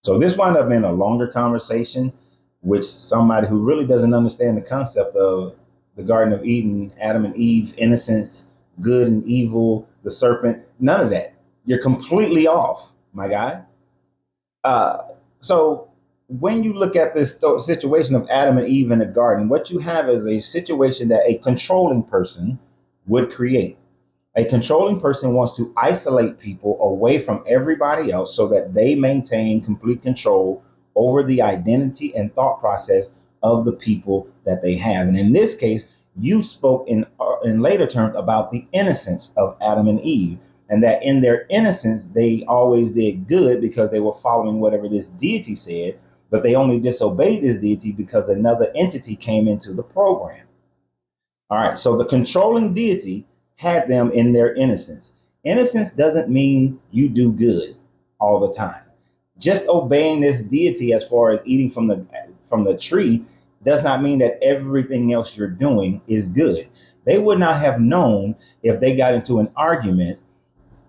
So this wound up being a longer conversation, which somebody who really doesn't understand the concept of the Garden of Eden, Adam and Eve, innocence, good and evil, the serpent, none of that. You're completely off, my guy. Uh, so when you look at this situation of Adam and Eve in the garden, what you have is a situation that a controlling person would create. A controlling person wants to isolate people away from everybody else so that they maintain complete control over the identity and thought process of the people that they have. And in this case, you spoke in later terms about the innocence of Adam and Eve, and that in their innocence they always did good because they were following whatever this deity said, but they only disobeyed this deity because another entity came into the program. All right, so the controlling deity had them in their innocence. Innocence doesn't mean you do good all the time. Just obeying this deity as far as eating from the tree does not mean that everything else you're doing is good. They would not have known if they got into an argument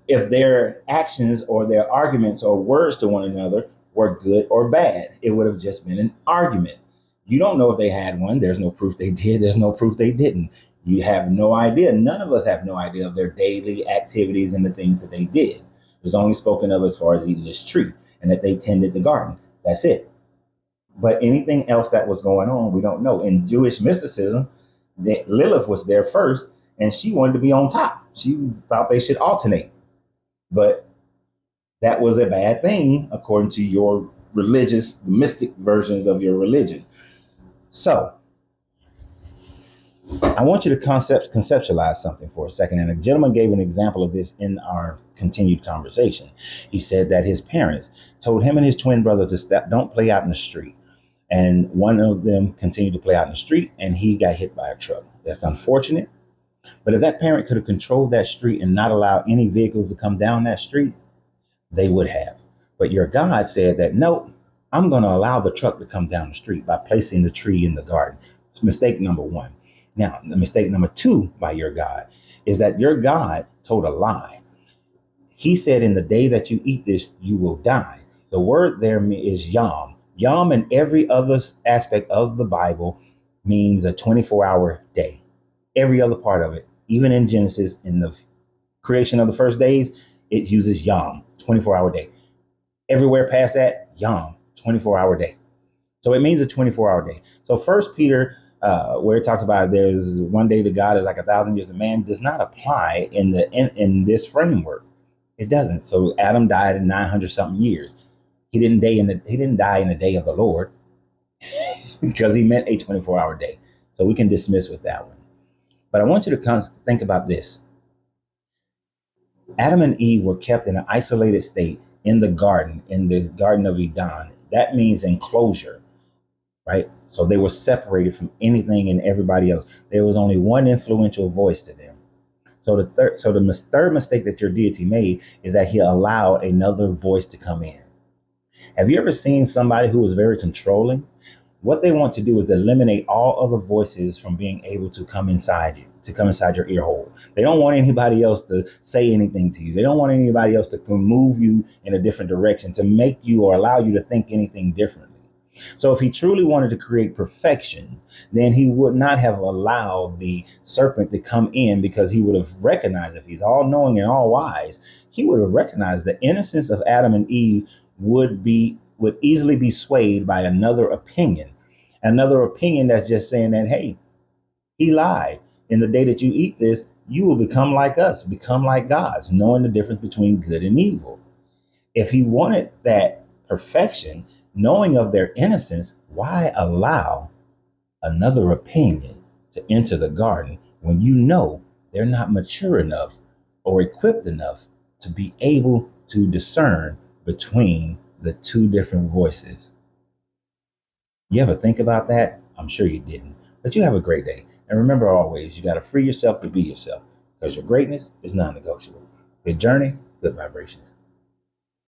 if their actions or their arguments or words to one another were good or bad. It would have just been an argument. You don't know if they had one. There's no proof they did. There's no proof they didn't. You have no idea. None of us have no idea of their daily activities and the things that they did. It was only spoken of as far as eating this tree and that they tended the garden. That's it. But anything else that was going on, we don't know. In Jewish mysticism, Lilith was there first, and she wanted to be on top. She thought they should alternate. But that was a bad thing according to your religious, mystic versions of your religion. So I want you to conceptualize something for a second. And a gentleman gave an example of this in our continued conversation. He said that his parents told him and his twin brother to stop, don't play out in the street. And one of them continued to play out in the street and he got hit by a truck. That's unfortunate. But if that parent could have controlled that street and not allow any vehicles to come down that street, they would have. But your God said that, no, I'm going to allow the truck to come down the street by placing the tree in the garden. It's mistake number one. Now, the mistake number two by your God is that your God told a lie. He said, in the day that you eat this, you will die. The word there is yom. Yom in every other aspect of the Bible means a 24-hour day. Every other part of it, even in Genesis, in the creation of the first days, it uses yom, 24-hour day. Everywhere past that, yom, 24-hour day. So it means a 24-hour day. So First Peter, where it talks about there's one day to God is like 1,000 years to man, does not apply in this framework. It doesn't. So Adam died in 900 something years. He didn't die in the day of the Lord because he meant a 24-hour day. So we can dismiss with that one. But I want you to think about this. Adam and Eve were kept in an isolated state in the Garden of Eden. That means enclosure, right? So they were separated from anything and everybody else. There was only one influential voice to them. So the third mistake that your deity made is that he allowed another voice to come in. Have you ever seen somebody who was very controlling? What they want to do is eliminate all other voices from being able to come inside you, to come inside your ear hole. They don't want anybody else to say anything to you. They don't want anybody else to move you in a different direction, to make you or allow you to think anything differently. So if he truly wanted to create perfection, then he would not have allowed the serpent to come in, because he would have recognized, if he's all knowing and all wise, he would have recognized the innocence of Adam and Eve would easily be swayed by another opinion that's just saying that, hey, he lied. In the day that you eat this, you will become like us, become like gods, knowing the difference between good and evil. If he wanted that perfection, knowing of their innocence, why allow another opinion to enter the garden when you know they're not mature enough or equipped enough to be able to discern between the two different voices? You ever think about that? I'm sure you didn't. But you have a great day. And remember always, you got to free yourself to be yourself, because your greatness is non negotiable. Good journey, good vibrations.